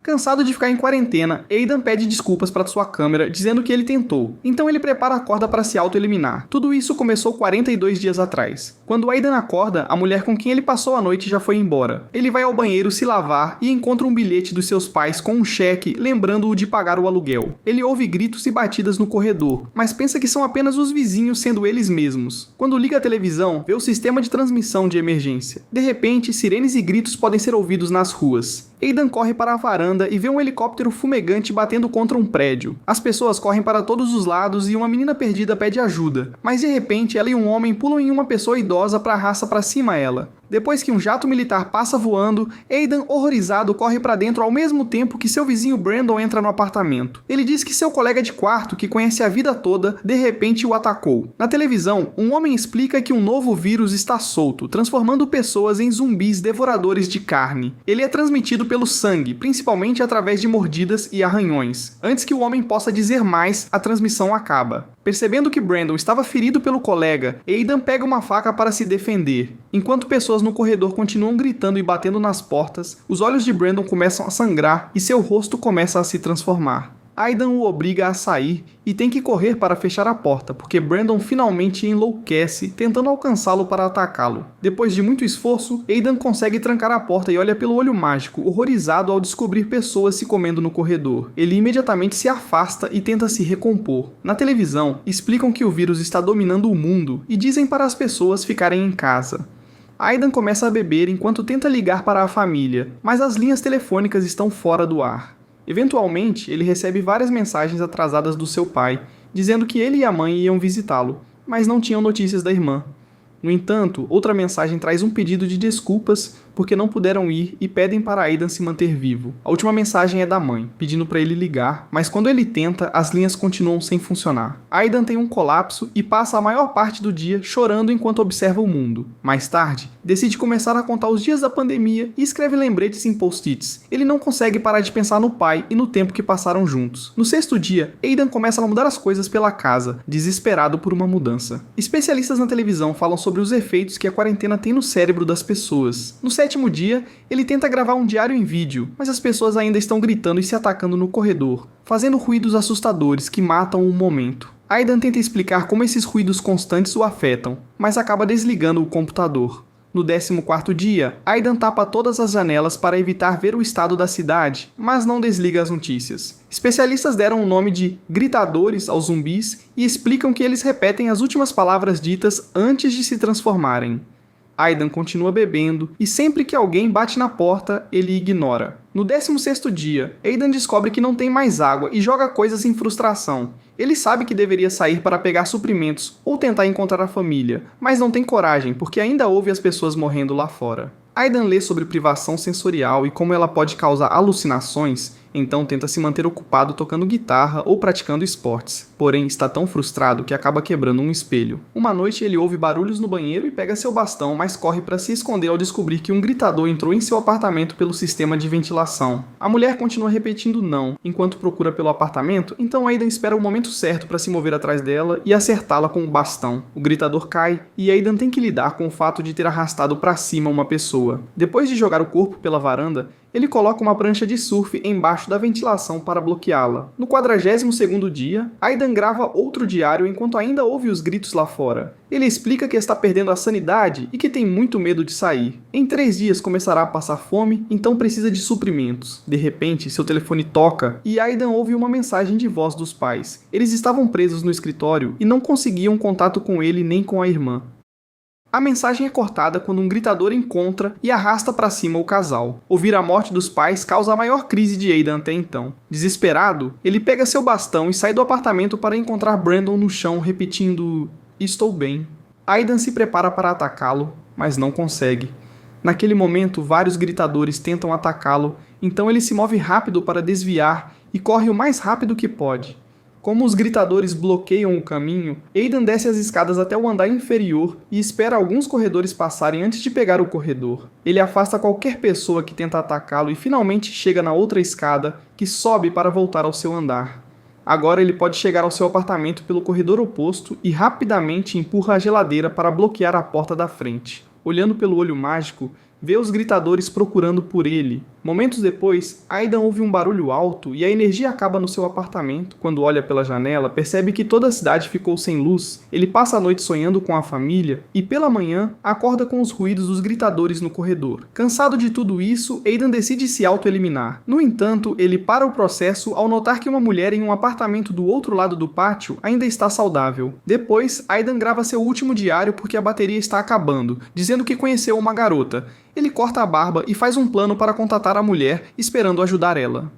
Cansado de ficar em quarentena, Aidan pede desculpas para sua câmera, dizendo que ele tentou. Então ele prepara a corda para se auto-eliminar. Tudo isso começou 42 dias atrás. Quando Aidan acorda, a mulher com quem ele passou a noite já foi embora. Ele vai ao banheiro se lavar e encontra um bilhete dos seus pais com um cheque, lembrando-o de pagar o aluguel. Ele ouve gritos e batidas no corredor, mas pensa que são apenas os vizinhos sendo eles mesmos. Quando liga a televisão, vê o sistema de transmissão de emergência. De repente, sirenes e gritos podem ser ouvidos nas ruas. Aidan corre para a varanda e vê um helicóptero fumegante batendo contra um prédio. As pessoas correm para todos os lados e uma menina perdida pede ajuda, mas de repente ela e um homem pulam em uma pessoa idosa para arrasta para cima ela. Depois que um jato militar passa voando, Aidan, horrorizado, corre para dentro ao mesmo tempo que seu vizinho Brandon entra no apartamento. Ele diz que seu colega de quarto, que conhece a vida toda, de repente o atacou. Na televisão, um homem explica que um novo vírus está solto, transformando pessoas em zumbis devoradores de carne. Ele é transmitido pelo sangue, principalmente através de mordidas e arranhões. Antes que o homem possa dizer mais, a transmissão acaba. Percebendo que Brandon estava ferido pelo colega, Aidan pega uma faca para se defender. Enquanto pessoas no corredor continuam gritando e batendo nas portas, os olhos de Brandon começam a sangrar e seu rosto começa a se transformar. Aidan o obriga a sair e tem que correr para fechar a porta, porque Brandon finalmente enlouquece, tentando alcançá-lo para atacá-lo. Depois de muito esforço, Aidan consegue trancar a porta e olha pelo olho mágico, horrorizado ao descobrir pessoas se comendo no corredor. Ele imediatamente se afasta e tenta se recompor. Na televisão, explicam que o vírus está dominando o mundo e dizem para as pessoas ficarem em casa. Aidan começa a beber enquanto tenta ligar para a família, mas as linhas telefônicas estão fora do ar. Eventualmente, ele recebe várias mensagens atrasadas do seu pai, dizendo que ele e a mãe iam visitá-lo, mas não tinham notícias da irmã. No entanto, outra mensagem traz um pedido de desculpas porque não puderam ir e pedem para Aidan se manter vivo. A última mensagem é da mãe, pedindo para ele ligar, mas quando ele tenta, as linhas continuam sem funcionar. Aidan tem um colapso e passa a maior parte do dia chorando enquanto observa o mundo. Mais tarde, decide começar a contar os dias da pandemia e escreve lembretes em post-its. Ele não consegue parar de pensar no pai e no tempo que passaram juntos. No sexto dia, Aidan começa a mudar as coisas pela casa, desesperado por uma mudança. Especialistas na televisão falam sobre os efeitos que a quarentena tem no cérebro das pessoas. No sétimo dia, ele tenta gravar um diário em vídeo, mas as pessoas ainda estão gritando e se atacando no corredor, fazendo ruídos assustadores que matam o momento. Aidan tenta explicar como esses ruídos constantes o afetam, mas acaba desligando o computador. No 14º dia, Aidan tapa todas as janelas para evitar ver o estado da cidade, mas não desliga as notícias. Especialistas deram o nome de gritadores aos zumbis e explicam que eles repetem as últimas palavras ditas antes de se transformarem. Aidan continua bebendo e sempre que alguém bate na porta, ele ignora. No 16º dia, Aidan descobre que não tem mais água e joga coisas em frustração. Ele sabe que deveria sair para pegar suprimentos ou tentar encontrar a família, mas não tem coragem porque ainda ouve as pessoas morrendo lá fora. Aidan lê sobre privação sensorial e como ela pode causar alucinações, então tenta se manter ocupado tocando guitarra ou praticando esportes. Porém, está tão frustrado que acaba quebrando um espelho. Uma noite ele ouve barulhos no banheiro e pega seu bastão, mas corre para se esconder ao descobrir que um gritador entrou em seu apartamento pelo sistema de ventilação. A mulher continua repetindo não, enquanto procura pelo apartamento, então Aidan espera o momento certo para se mover atrás dela e acertá-la com o bastão. O gritador cai e Aidan tem que lidar com o fato de ter arrastado para cima uma pessoa. Depois de jogar o corpo pela varanda, ele coloca uma prancha de surf embaixo da ventilação para bloqueá-la. No 42º dia, Aidan grava outro diário enquanto ainda ouve os gritos lá fora. Ele explica que está perdendo a sanidade e que tem muito medo de sair. Em 3 dias começará a passar fome, então precisa de suprimentos. De repente, seu telefone toca e Aidan ouve uma mensagem de voz dos pais. Eles estavam presos no escritório e não conseguiam contato com ele nem com a irmã. A mensagem é cortada quando um gritador encontra e arrasta para cima o casal. Ouvir a morte dos pais causa a maior crise de Aidan até então. Desesperado, ele pega seu bastão e sai do apartamento para encontrar Brandon no chão repetindo "Estou bem". Aidan se prepara para atacá-lo, mas não consegue. Naquele momento, vários gritadores tentam atacá-lo, então ele se move rápido para desviar e corre o mais rápido que pode. Como os gritadores bloqueiam o caminho, Aidan desce as escadas até o andar inferior e espera alguns corredores passarem antes de pegar o corredor. Ele afasta qualquer pessoa que tenta atacá-lo e finalmente chega na outra escada, que sobe para voltar ao seu andar. Agora ele pode chegar ao seu apartamento pelo corredor oposto e rapidamente empurra a geladeira para bloquear a porta da frente. Olhando pelo olho mágico, vê os gritadores procurando por ele. Momentos depois, Aidan ouve um barulho alto e a energia acaba no seu apartamento. Quando olha pela janela, percebe que toda a cidade ficou sem luz. Ele passa a noite sonhando com a família e, pela manhã, acorda com os ruídos dos gritadores no corredor. Cansado de tudo isso, Aidan decide se auto-eliminar. No entanto, ele para o processo ao notar que uma mulher em um apartamento do outro lado do pátio ainda está saudável. Depois, Aidan grava seu último diário porque a bateria está acabando, dizendo que conheceu uma garota. Ele corta a barba e faz um plano para contatar a mulher, esperando ajudar ela.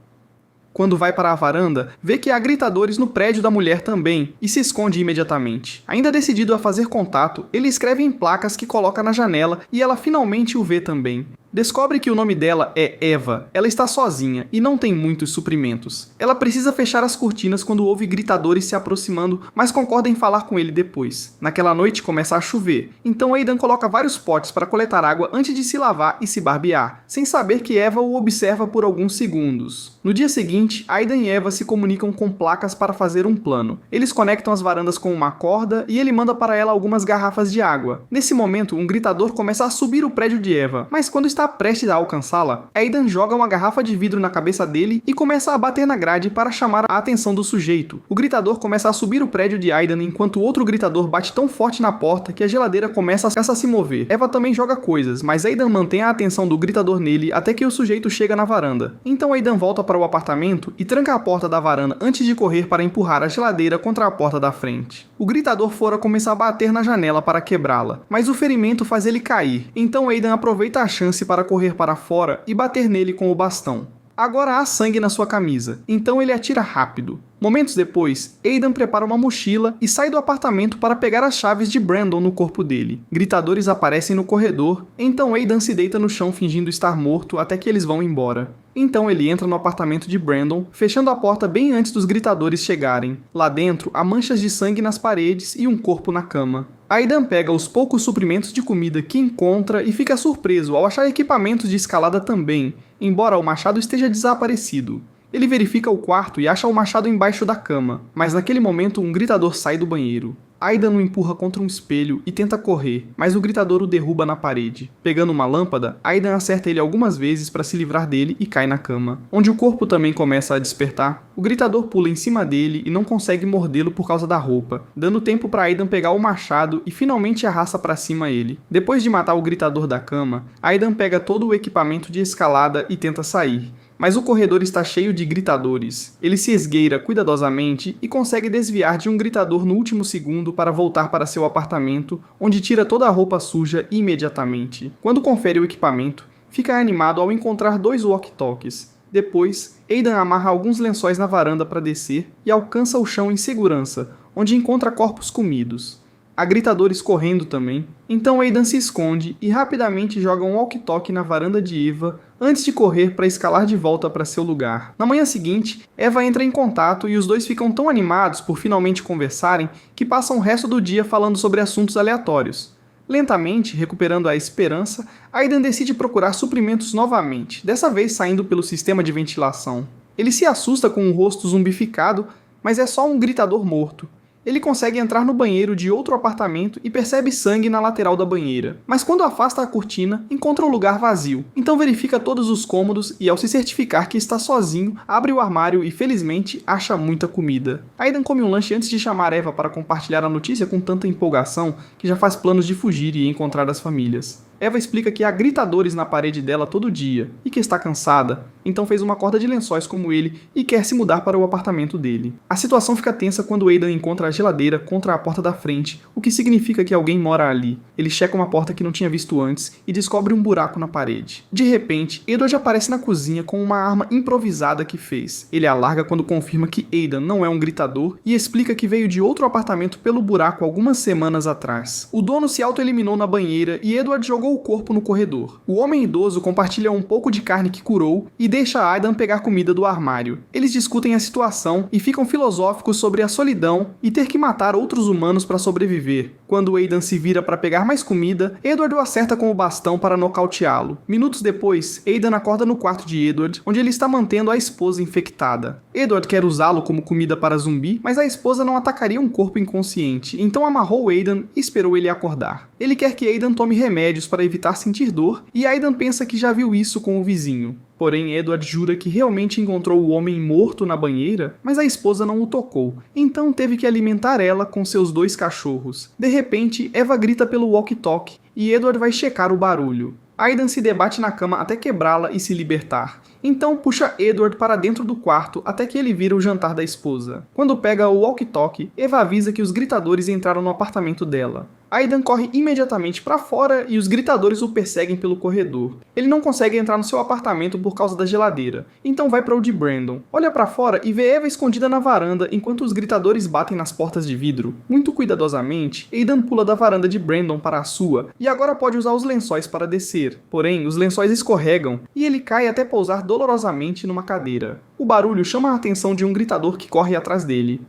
Quando vai para a varanda, vê que há gritadores no prédio da mulher também e se esconde imediatamente. Ainda decidido a fazer contato, ele escreve em placas que coloca na janela e ela finalmente o vê também. Descobre que o nome dela é Eva. Ela está sozinha e não tem muitos suprimentos. Ela precisa fechar as cortinas quando ouve gritadores se aproximando, mas concorda em falar com ele depois. Naquela noite começa a chover, então Aidan coloca vários potes para coletar água antes de se lavar e se barbear, sem saber que Eva o observa por alguns segundos. No dia seguinte, Aidan e Eva se comunicam com placas para fazer um plano. Eles conectam as varandas com uma corda e ele manda para ela algumas garrafas de água. Nesse momento, um gritador começa a subir o prédio de Eva, mas quando está prestes a alcançá-la, Aidan joga uma garrafa de vidro na cabeça dele e começa a bater na grade para chamar a atenção do sujeito. O gritador começa a subir o prédio de Aidan enquanto outro gritador bate tão forte na porta que a geladeira começa a se mover. Eva também joga coisas, mas Aidan mantém a atenção do gritador nele até que o sujeito chega na varanda. Então Aidan volta para o apartamento e tranca a porta da varanda antes de correr para empurrar a geladeira contra a porta da frente. O gritador fora começa a bater na janela para quebrá-la, mas o ferimento faz ele cair. Então Aidan aproveita a chance para correr para fora e bater nele com o bastão. Agora há sangue na sua camisa, então ele atira rápido. Momentos depois, Aidan prepara uma mochila e sai do apartamento para pegar as chaves de Brandon no corpo dele. Gritadores aparecem no corredor, então Aidan se deita no chão fingindo estar morto até que eles vão embora. Então ele entra no apartamento de Brandon, fechando a porta bem antes dos gritadores chegarem. Lá dentro, há manchas de sangue nas paredes e um corpo na cama. Aidan pega os poucos suprimentos de comida que encontra e fica surpreso ao achar equipamentos de escalada também, embora o machado esteja desaparecido. Ele verifica o quarto e acha o machado embaixo da cama, mas naquele momento um gritador sai do banheiro. Aidan o empurra contra um espelho e tenta correr, mas o gritador o derruba na parede. Pegando uma lâmpada, Aidan acerta ele algumas vezes para se livrar dele e cai na cama, onde o corpo também começa a despertar. O gritador pula em cima dele e não consegue mordê-lo por causa da roupa, dando tempo para Aidan pegar o machado e finalmente arrasta para cima ele. Depois de matar o gritador da cama, Aidan pega todo o equipamento de escalada e tenta sair. Mas o corredor está cheio de gritadores. Ele se esgueira cuidadosamente e consegue desviar de um gritador no último segundo para voltar para seu apartamento, onde tira toda a roupa suja imediatamente. Quando confere o equipamento, fica animado ao encontrar 2 walkie-talkies. Depois, Aidan amarra alguns lençóis na varanda para descer e alcança o chão em segurança, onde encontra corpos comidos. Há gritadores correndo também, então Aidan se esconde e rapidamente joga um walkie-talkie na varanda de Eva antes de correr para escalar de volta para seu lugar. Na manhã seguinte, Eva entra em contato e os dois ficam tão animados por finalmente conversarem que passam o resto do dia falando sobre assuntos aleatórios. Lentamente, recuperando a esperança, Aidan decide procurar suprimentos novamente, dessa vez saindo pelo sistema de ventilação. Ele se assusta com o rosto zumbificado, mas é só um gritador morto. Ele consegue entrar no banheiro de outro apartamento e percebe sangue na lateral da banheira. Mas quando afasta a cortina, encontra o lugar vazio. Então verifica todos os cômodos e, ao se certificar que está sozinho, abre o armário e, felizmente, acha muita comida. Aidan come um lanche antes de chamar Eva para compartilhar a notícia com tanta empolgação que já faz planos de fugir e encontrar as famílias. Eva explica que há gritadores na parede dela todo dia e que está cansada, então fez uma corda de lençóis como ele e quer se mudar para o apartamento dele. A situação fica tensa quando Aidan encontra a geladeira contra a porta da frente, o que significa que alguém mora ali. Ele checa uma porta que não tinha visto antes e descobre um buraco na parede. De repente, Edward aparece na cozinha com uma arma improvisada que fez. Ele a larga quando confirma que Aidan não é um gritador e explica que veio de outro apartamento pelo buraco algumas semanas atrás. O dono se auto-eliminou na banheira e Edward jogou o corpo no corredor. O homem idoso compartilha um pouco de carne que curou e deixa Aidan pegar comida do armário. Eles discutem a situação e ficam filosóficos sobre a solidão e ter que matar outros humanos para sobreviver. Quando Aidan se vira para pegar mais comida, Edward o acerta com o bastão para nocauteá-lo. Minutos depois, Aidan acorda no quarto de Edward, onde ele está mantendo a esposa infectada. Edward quer usá-lo como comida para zumbi, mas a esposa não atacaria um corpo inconsciente, então amarrou Aidan e esperou ele acordar. Ele quer que Aidan tome remédios para para evitar sentir dor, e Aidan pensa que já viu isso com o vizinho. Porém, Edward jura que realmente encontrou o homem morto na banheira, mas a esposa não o tocou, então teve que alimentar ela com seus 2 cachorros. De repente, Eva grita pelo walkie-talkie, e Edward vai checar o barulho. Aidan se debate na cama até quebrá-la e se libertar. Então puxa Edward para dentro do quarto até que ele vira o jantar da esposa. Quando pega o walkie-talkie, Eva avisa que os gritadores entraram no apartamento dela. Aidan corre imediatamente para fora e os gritadores o perseguem pelo corredor. Ele não consegue entrar no seu apartamento por causa da geladeira, então vai para o de Brandon. Olha para fora e vê Eva escondida na varanda enquanto os gritadores batem nas portas de vidro. Muito cuidadosamente, Aidan pula da varanda de Brandon para a sua e agora pode usar os lençóis para descer. Porém, os lençóis escorregam e ele cai até pousar dolorosamente numa cadeira. O barulho chama a atenção de um gritador que corre atrás dele.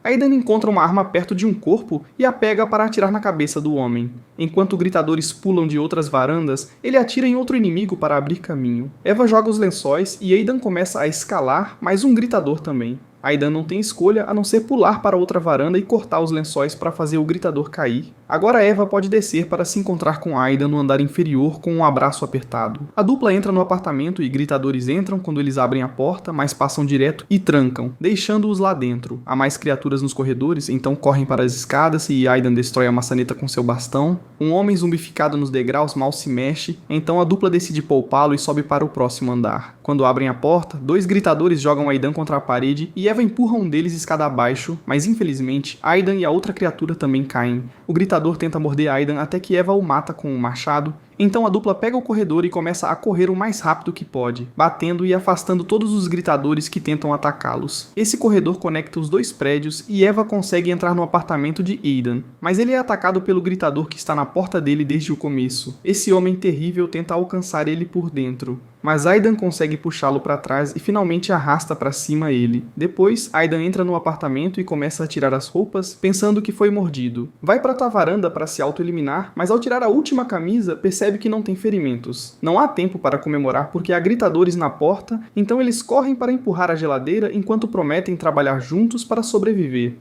Aidan encontra uma arma perto de um corpo e a pega para atirar na cabeça do homem. Enquanto gritadores pulam de outras varandas, ele atira em outro inimigo para abrir caminho. Eva joga os lençóis e Aidan começa a escalar, mais um gritador também. Aidan não tem escolha a não ser pular para outra varanda e cortar os lençóis para fazer o gritador cair. Agora Eva pode descer para se encontrar com Aidan no andar inferior com um abraço apertado. A dupla entra no apartamento e gritadores entram quando eles abrem a porta, mas passam direto e trancam, deixando-os lá dentro. Há mais criaturas nos corredores, então correm para as escadas e Aidan destrói a maçaneta com seu bastão. Um homem zumbificado nos degraus mal se mexe, então a dupla decide poupá-lo e sobe para o próximo andar. Quando abrem a porta, 2 gritadores jogam Aidan contra a parede e Eva empurra um deles escada abaixo, mas infelizmente Aidan e a outra criatura também caem. O gritador tenta morder Aidan até que Eva o mata com um machado. Então a dupla pega o corredor e começa a correr o mais rápido que pode, batendo e afastando todos os gritadores que tentam atacá-los. Esse corredor conecta os 2 prédios e Eva consegue entrar no apartamento de Aidan, mas ele é atacado pelo gritador que está na porta dele desde o começo. Esse homem terrível tenta alcançar ele por dentro, mas Aidan consegue puxá-lo para trás e finalmente arrasta para cima ele. Depois, Aidan entra no apartamento e começa a tirar as roupas, pensando que foi mordido. Vai para a varanda para se auto-eliminar, mas ao tirar a última camisa, percebe que não tem ferimentos. Não há tempo para comemorar porque há gritadores na porta, então eles correm para empurrar a geladeira enquanto prometem trabalhar juntos para sobreviver.